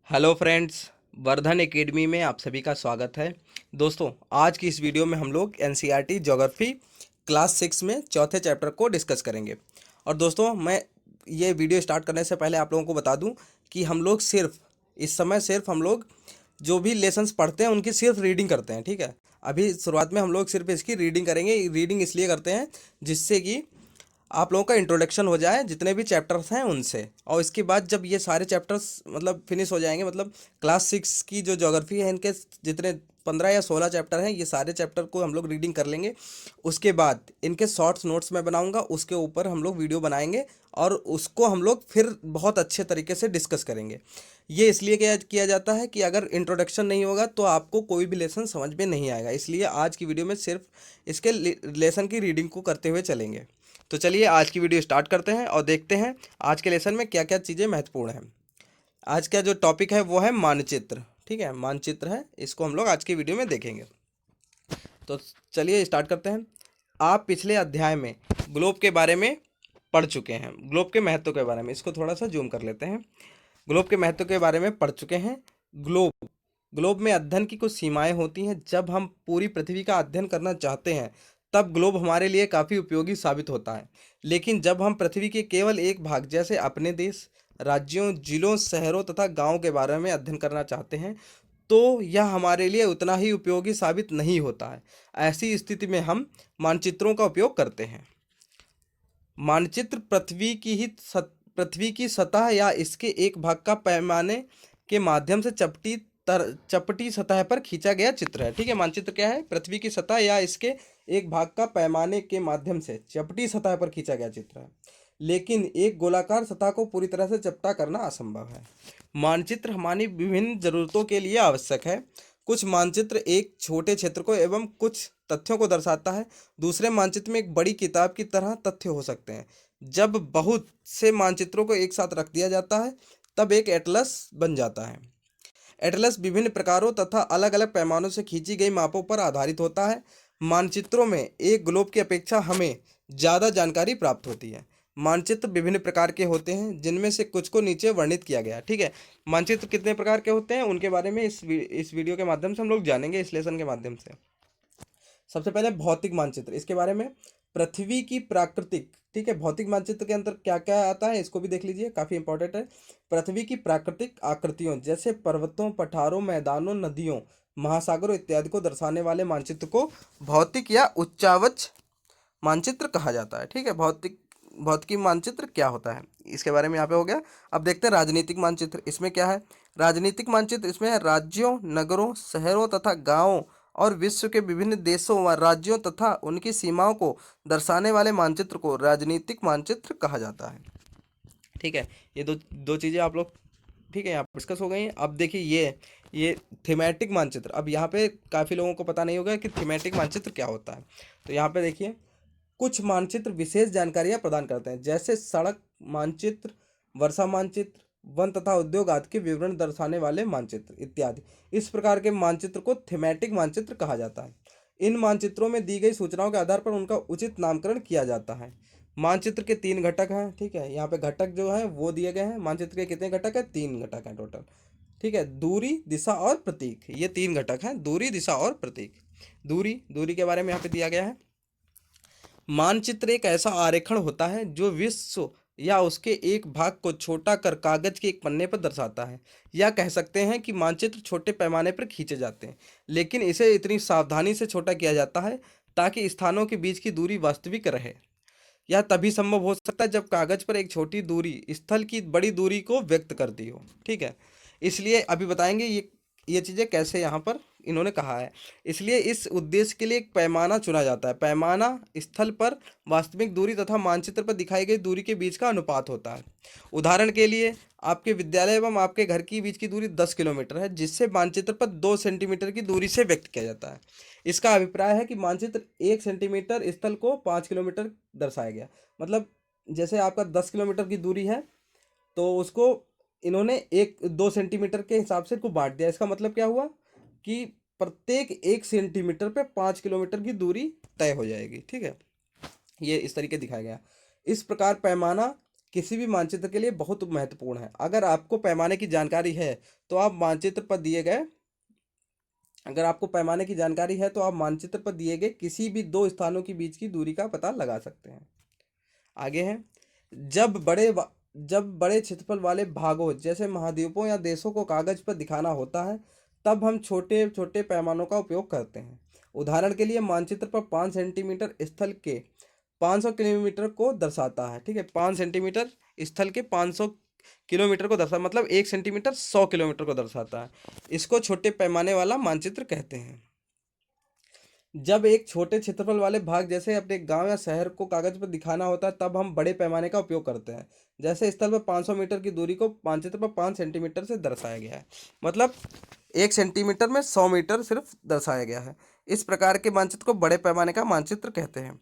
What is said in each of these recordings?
Hello friends, Vardhan academy में आप सभी का स्वागत है। दोस्तों, आज की इस वीडियो में हम लोग एनसीईआरटी ज्योग्राफी क्लास 6 में चौथे चैप्टर को डिस्कस करेंगे। और दोस्तों, मैं ये वीडियो स्टार्ट करने से पहले आप लोगों को बता दूं कि हम लोग इस समय सिर्फ हम लोग जो भी लेसन्स पढ़ते हैं उनकी सिर्फ रीडिंग करते हैं। ठीक है, अभी शुरुआत में हम लोग सिर्फ इसकी रीडिंग करेंगे। रीडिंग इसलिए करते हैं जिससे कि आप लोगों का इंट्रोडक्शन हो जाए जितने भी चैप्टर्स हैं उनसे। और इसके बाद जब ये सारे चैप्टर्स मतलब फिनिश हो जाएंगे, मतलब क्लास 6 की जो ज्योग्राफी है इनके जितने 15 या 16 चैप्टर हैं, ये सारे चैप्टर को हम लोग रीडिंग कर लेंगे। उसके बाद इनके शॉर्ट्स नोट्स मैं बनाऊंगा, उसके ऊपर हम लोग वीडियो बनाएंगे और उसको हम लोग फिर बहुत अच्छे तरीके से डिस्कस करेंगे। ये इसलिए किया किया जाता है कि अगर इंट्रोडक्शन नहीं होगा तो आपको कोई भी लेसन समझ में नहीं आएगा। इसलिए आज की वीडियो में सिर्फ इसके लेसन की रीडिंग को करते हुए चलेंगे। तो चलिए आज की वीडियो स्टार्ट करते हैं और देखते हैं आज के लेसन में क्या क्या चीज़ें महत्वपूर्ण हैं। आज का जो टॉपिक है वो है मानचित्र। ठीक है, मानचित्र है, इसको हम लोग आज की वीडियो में देखेंगे। तो चलिए स्टार्ट करते हैं। आप पिछले अध्याय में ग्लोब के बारे में पढ़ चुके हैं, ग्लोब के महत्व के बारे में। इसको थोड़ा सा जूम कर लेते हैं। ग्लोब के महत्व के बारे में पढ़ चुके हैं। ग्लोब ग्लोब में अध्ययन की कुछ सीमाएं होती हैं। जब हम पूरी पृथ्वी का अध्ययन करना चाहते हैं तब ग्लोब हमारे लिए काफ़ी उपयोगी साबित होता है। लेकिन जब हम पृथ्वी के केवल एक भाग जैसे अपने देश, राज्यों, जिलों, शहरों तथा गांवों के बारे में अध्ययन करना चाहते हैं तो यह हमारे लिए उतना ही उपयोगी साबित नहीं होता है। ऐसी स्थिति में हम मानचित्रों का उपयोग करते हैं। मानचित्र पृथ्वी की सतह या इसके एक भाग का पैमाने के माध्यम से चपटी सतह पर खींचा गया चित्र है। ठीक है, मानचित्र क्या है? पृथ्वी की सतह या इसके एक भाग का पैमाने के माध्यम से चपटी सतह पर खींचा गया चित्र है, लेकिन एक गोलाकार सतह को पूरी तरह से चपटा करना असंभव है। मानचित्र हमारी विभिन्न जरूरतों के लिए आवश्यक है। कुछ मानचित्र एक छोटे क्षेत्र को एवं कुछ तथ्यों को दर्शाता है। दूसरे मानचित्र में एक बड़ी किताब की तरह तथ्य हो सकते हैं। जब बहुत से मानचित्रों को एक साथ रख दिया जाता है तब एक एटलस बन जाता है। एटलस विभिन्न प्रकारों तथा अलग अलग पैमानों से खींची गई मापों पर आधारित होता है। मानचित्रों में एक ग्लोब की अपेक्षा हमें ज़्यादा जानकारी प्राप्त होती है। मानचित्र विभिन्न प्रकार के होते हैं जिनमें से कुछ को नीचे वर्णित किया गया है। ठीक है, मानचित्र कितने प्रकार के होते हैं उनके बारे में इस वीडियो के माध्यम से हम लोग जानेंगे, इस लेसन के माध्यम से। सबसे पहले भौतिक मानचित्र, इसके बारे में पृथ्वी की प्राकृतिक। ठीक है, भौतिक मानचित्र के अंदर क्या क्या आता है इसको भी देख लीजिए, काफी इंपॉर्टेंट है। पृथ्वी की प्राकृतिक आकृतियों जैसे पर्वतों, पठारों, मैदानों, नदियों, महासागरों इत्यादि को दर्शाने वाले मानचित्र को भौतिक या उच्चावच मानचित्र कहा जाता है। ठीक है, भौतिकी मानचित्र क्या होता है इसके बारे में यहाँ पे हो गया। अब देखते हैं राजनीतिक मानचित्र। इसमें क्या है? राजनीतिक मानचित्र इसमें है राज्यों, नगरों, शहरों तथा गांवों और विश्व के विभिन्न देशों व राज्यों तथा उनकी सीमाओं को दर्शाने वाले मानचित्र को राजनीतिक मानचित्र कहा जाता है। ठीक है, ये दो दो चीज़ें आप लोग, ठीक है, यहाँ पर डिस्कस हो गई हैं। अब देखिए ये थीमेटिक मानचित्र। अब यहाँ पे काफ़ी लोगों को पता नहीं होगा कि थीमेटिक मानचित्र क्या होता है। तो यहाँ पे देखिए, कुछ मानचित्र विशेष जानकारियां प्रदान करते हैं जैसे सड़क मानचित्र, वर्षा मानचित्र, वन तथा उद्योग आदि के विवरण दर्शाने वाले मानचित्र इत्यादि। इस प्रकार के मानचित्र को थीमेटिक मानचित्र कहा जाता है। इन मानचित्रों में दी गई सूचनाओं के आधार पर उनका उचित नामकरण किया जाता है। मानचित्र के 3 घटक हैं। ठीक है, यहाँ पे घटक जो है वो दिए गए हैं। मानचित्र के कितने घटक है? 3 घटक हैं टोटल। ठीक है, दूरी, दिशा और प्रतीक, ये 3 घटक हैं, दूरी, दिशा और प्रतीक। दूरी के बारे में यहाँ पे दिया गया है। मानचित्र एक ऐसा आरेखण होता है जो विश्व या उसके एक भाग को छोटा कर कागज के एक पन्ने पर दर्शाता है। या कह सकते हैं कि मानचित्र छोटे पैमाने पर खींचे जाते हैं, लेकिन इसे इतनी सावधानी से छोटा किया जाता है ताकि स्थानों के बीच की दूरी वास्तविक रहे। यह तभी संभव हो सकता है जब कागज पर एक छोटी दूरी स्थल की बड़ी दूरी को व्यक्त करती हो। ठीक है, इसलिए अभी बताएंगे ये चीज़ें कैसे यहाँ पर इन्होंने कहा है। इसलिए इस उद्देश्य के लिए एक पैमाना चुना जाता है। पैमाना स्थल पर वास्तविक दूरी तथा मानचित्र पर दिखाई गई दूरी के बीच का अनुपात होता है। उदाहरण के लिए आपके विद्यालय एवं आपके घर के बीच की दूरी 10 किलोमीटर है, जिससे मानचित्र पर 2 सेंटीमीटर की दूरी से व्यक्त किया जाता है। इसका अभिप्राय है कि मानचित्र 1 सेंटीमीटर स्थल को 5 किलोमीटर दर्शाया गया। मतलब जैसे आपका 10 किलोमीटर की दूरी है तो उसको इन्होंने 1-2 सेंटीमीटर के हिसाब से इसको बांट दिया। इसका मतलब क्या हुआ कि प्रत्येक 1 सेंटीमीटर पे 5 किलोमीटर की दूरी तय हो जाएगी। ठीक है, ये इस तरीके दिखाया गया। इस प्रकार पैमाना किसी भी मानचित्र के लिए बहुत महत्वपूर्ण है। अगर आपको पैमाने की जानकारी है तो आप मानचित्र पर दिए गए अगर आपको पैमाने की जानकारी है तो आप मानचित्र पर दिए गए किसी भी दो स्थानों के बीच की दूरी का पता लगा सकते हैं। आगे है, जब बड़े क्षेत्रफल वाले भागों जैसे महाद्वीपों या देशों को कागज पर दिखाना होता है तब हम छोटे छोटे पैमानों का उपयोग करते हैं। उदाहरण के लिए मानचित्र पर 5 सेंटीमीटर स्थल के 500 किलोमीटर को दर्शाता है। ठीक है, 5 सेंटीमीटर स्थल के 500 किलोमीटर को दर्शा मतलब 1 सेंटीमीटर 100 किलोमीटर को दर्शाता है। इसको छोटे पैमाने वाला मानचित्र कहते हैं। जब एक छोटे क्षेत्रफल वाले भाग जैसे अपने गांव या शहर को कागज पर दिखाना होता है तब हम बड़े पैमाने का उपयोग करते हैं। जैसे स्थल पर 500 मीटर की दूरी को मानचित्र पर 5 सेंटीमीटर से दर्शाया गया है। मतलब 1 सेंटीमीटर में 100 मीटर सिर्फ दर्शाया गया है। इस प्रकार के मानचित्र को बड़े पैमाने का मानचित्र कहते हैं।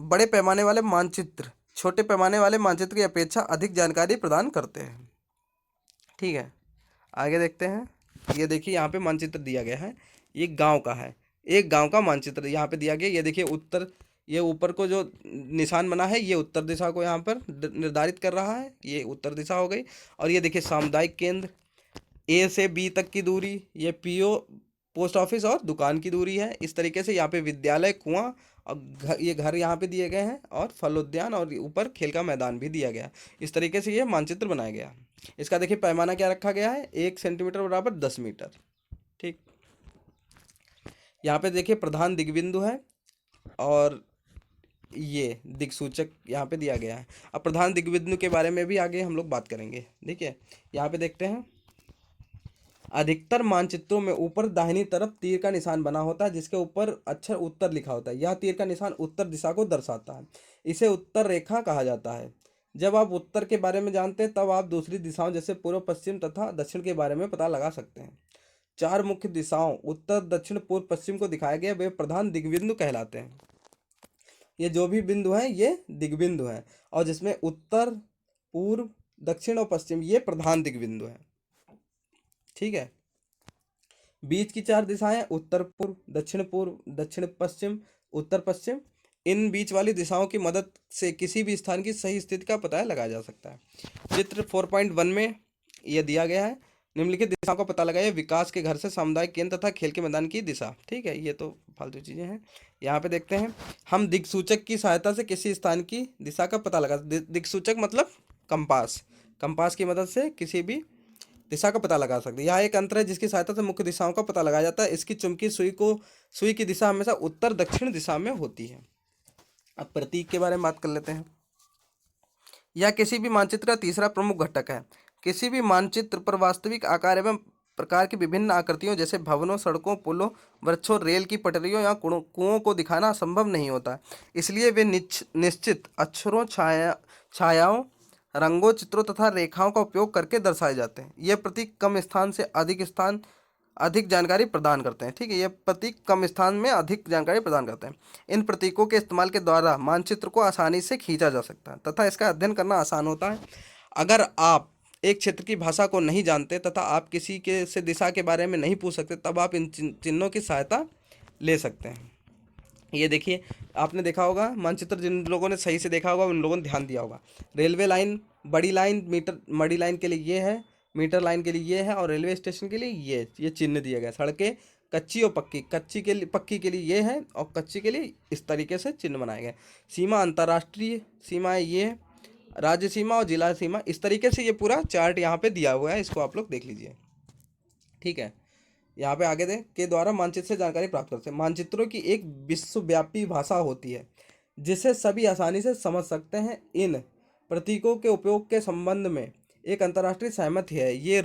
बड़े पैमाने वाले मानचित्र छोटे पैमाने वाले मानचित्र की अपेक्षा अधिक जानकारी प्रदान करते हैं। ठीक है, आगे देखते हैं। ये देखिए यहाँ पे मानचित्र दिया गया है, ये गांव का है। एक गांव का मानचित्र यहाँ पे दिया गया। ये देखिए ये ऊपर को जो निशान बना है ये उत्तर दिशा को यहाँ पर निर्धारित कर रहा है, ये उत्तर दिशा हो गई। और ये देखिए सामुदायिक केंद्र ए से बी तक की दूरी, ये पीओ पोस्ट ऑफिस और दुकान की दूरी है। इस तरीके से यहाँ पे विद्यालय, कुआं और ये घर यहाँ पे दिए गए हैं और फल उद्यान और ऊपर खेल का मैदान भी दिया गया। इस तरीके से ये मानचित्र बनाया गया। इसका देखिए पैमाना क्या रखा गया है, 1 सेंटीमीटर बराबर 10 मीटर। ठीक, यहाँ पे देखिए प्रधान दिग्बिंदु है और ये दिक्सूचक यहाँ पे दिया गया है। अब प्रधान दिग्बिंदु के बारे में भी आगे हम लोग बात करेंगे। देखिए यहाँ पे देखते हैं, अधिकतर मानचित्रों में ऊपर दाहिनी तरफ तीर का निशान बना होता है जिसके ऊपर अक्षर उत्तर लिखा होता है। यह तीर का निशान उत्तर दिशा को दर्शाता है। इसे उत्तर रेखा कहा जाता है। जब आप उत्तर के बारे में जानते हैं तब आप दूसरी दिशाओं जैसे पूर्व, पश्चिम तथा दक्षिण के बारे में पता लगा सकते हैं। 4 मुख्य दिशाओं उत्तर, दक्षिण, पूर्व, पश्चिम को दिखाया गया, वे प्रधान दिग्बिंदु कहलाते हैं। ये जो भी बिंदु हैं ये दिग्बिंदु हैं और जिसमें उत्तर, पूर्व, दक्षिण और पश्चिम ये प्रधान दिग्बिंदु हैं। ठीक है, बीच की 4 दिशाएं उत्तर पूर्व, दक्षिण पश्चिम, उत्तर पश्चिम, इन बीच वाली दिशाओं की मदद से किसी भी स्थान की सही स्थिति का पता लगाया जा सकता है। चित्र 4.1 में यह दिया गया है, निम्नलिखित दिशाओं का पता लगाइए। विकास के घर से सामुदायिक केंद्र तथा खेल के मैदान की दिशा। ठीक है, ये तो फालतू चीज़ें हैं। यहाँ पे देखते हैं, हम दिक्सूचक की सहायता से किसी स्थान की दिशा का पता लगा दिक्सूचक मतलब कंपास की मदद से किसी भी दिशा का पता लगा सकते हैं। यह एक यंत्र है जिसकी सहायता से मुख्य दिशाओं का पता लगाया जाता है। इसकी चुंबकीय सुई की दिशा हमेशा उत्तर दक्षिण दिशा में होती है। अब प्रतीक के बारे में बात कर लेते हैं। यह किसी भी मानचित्र का तीसरा प्रमुख घटक है। किसी भी मानचित्र पर वास्तविक आकार एवं प्रकार की विभिन्न आकृतियों जैसे भवनों, सड़कों, पुलों, वृक्षों, रेल की पटरियों या कुओं को दिखाना संभव नहीं होता। इसलिए वे निश्चित अक्षरों, छायाओं, रंगों, चित्रों तथा रेखाओं का उपयोग करके दर्शाए जाते हैं। ये प्रतीक कम स्थान से अधिक जानकारी प्रदान करते हैं। ठीक है, ये प्रतीक कम स्थान में अधिक जानकारी प्रदान करते हैं। इन प्रतीकों के इस्तेमाल के द्वारा मानचित्र को आसानी से खींचा जा सकता है तथा इसका अध्ययन करना आसान होता है। अगर आप एक क्षेत्र की भाषा को नहीं जानते तथा आप किसी के से दिशा के बारे में नहीं पूछ सकते तब आप इन चिन्हों की सहायता ले सकते हैं। ये देखिए, आपने देखा होगा मानचित्र, जिन लोगों ने सही से देखा होगा उन लोगों ने ध्यान दिया होगा। रेलवे लाइन, बड़ी लाइन, मडी लाइन के लिए ये है, मीटर लाइन के लिए ये है और रेलवे स्टेशन के लिए ये चिन्ह दिया गया। सड़कें कच्ची और पक्की, पक्की के लिए ये है और कच्ची के लिए इस तरीके से चिन्ह बनाए गए। सीमा, अंतर्राष्ट्रीय सीमाएँ ये, राज्य सीमा और जिला सीमा, इस तरीके से ये पूरा चार्ट यहाँ पे दिया हुआ है, इसको आप लोग देख लीजिए। ठीक है, यहाँ पे आगे दें के द्वारा मानचित्र से जानकारी प्राप्त करते हैं। मानचित्रों की एक विश्वव्यापी भाषा होती है जिसे सभी आसानी से समझ सकते हैं। इन प्रतीकों के उपयोग के संबंध में एक अंतर्राष्ट्रीय सहमति है। ये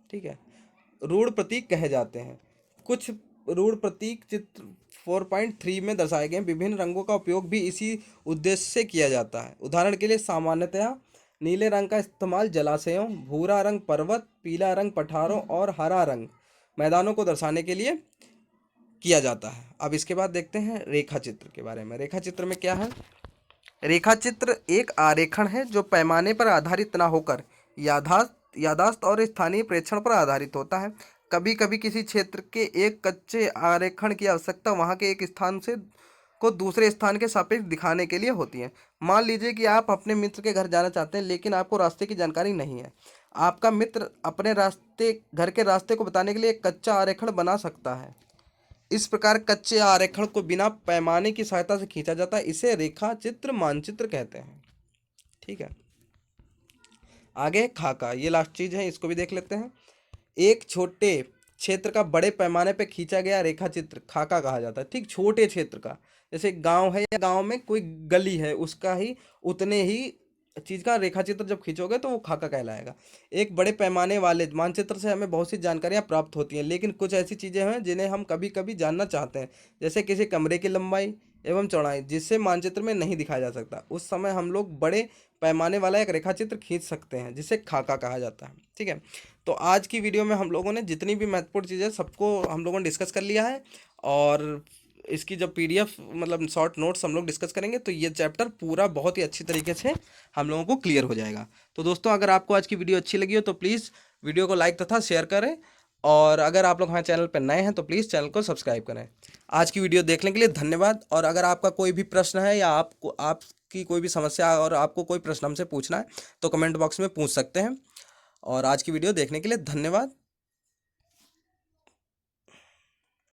ठीक है, रूढ़ प्रतीक कहे जाते हैं। कुछ रूढ़ प्रतीक चित्र 4.3 में दर्शाए गए विभिन्न रंगों का उपयोग भी इसी उद्देश्य से किया जाता है। उदाहरण के लिए सामान्यतया नीले रंग का इस्तेमाल जलाशयों, भूरा रंग पर्वत, पीला रंग पठारों और हरा रंग मैदानों को दर्शाने के लिए किया जाता है। अब इसके बाद देखते हैं रेखा चित्र के बारे में। रेखा चित्र में क्या है? रेखा चित्र एक आरेखण है जो पैमाने पर आधारित न होकर याददाश्त और स्थानीय प्रेक्षण पर आधारित होता है। कभी कभी किसी क्षेत्र के एक कच्चे आरेखण की आवश्यकता वहाँ के एक स्थान को दूसरे स्थान के सापेक्ष दिखाने के लिए होती हैं। मान लीजिए कि आप अपने मित्र के घर जाना चाहते हैं, लेकिन आपको रास्ते की जानकारी नहीं है। आपका मित्र अपने घर के रास्ते को बताने के लिए एक कच्चा आरेखण बना सकता है। इस प्रकार कच्चे आरेखण को बिना पैमाने की सहायता से खींचा जाता है। इसे रेखा चित्र मानचित्र कहते हैं। ठीक है, आगे खाका, ये लास्ट चीज है, इसको भी देख लेते हैं। एक छोटे क्षेत्र का बड़े पैमाने पे खींचा गया रेखा चित्र खाका कहा जाता है। ठीक, छोटे क्षेत्र का, जैसे गांव है या गांव में कोई गली है, उसका ही उतने ही चीज का रेखा चित्र जब खींचोगे तो वो खाका कहलाएगा। एक बड़े पैमाने वाले मानचित्र से हमें बहुत सी जानकारियां प्राप्त होती हैं, लेकिन कुछ ऐसी चीजें हैं जिन्हें हम कभी कभी जानना चाहते हैं, जैसे किसी कमरे की लंबाई एवं चौड़ाई, जिससे मानचित्र में नहीं दिखाया जा सकता। उस समय हम लोग बड़े पैमाने वाला एक रेखा चित्र खींच सकते हैं, जिसे खाका कहा जाता है। ठीक है, तो आज की वीडियो में हम लोगों ने जितनी भी महत्वपूर्ण चीज़ें सबको हम लोगों ने डिस्कस कर लिया है, और इसकी जब पीडीएफ मतलब शॉर्ट नोट्स हम लोग डिस्कस करेंगे तो ये चैप्टर पूरा बहुत ही अच्छी तरीके से हम लोगों को क्लियर हो जाएगा। तो दोस्तों, अगर आपको आज की वीडियो अच्छी लगी हो तो प्लीज़ वीडियो को लाइक तथा शेयर करें, और अगर आप लोग हमारे चैनल पर नए हैं तो प्लीज़ चैनल को सब्सक्राइब करें। आज की वीडियो देखने के लिए धन्यवाद। और अगर आपका कोई भी प्रश्न है या आपकी कोई भी समस्या और आपको कोई प्रश्न हमसे पूछना है तो कमेंट बॉक्स में पूछ सकते हैं। और आज की वीडियो देखने के लिए धन्यवाद।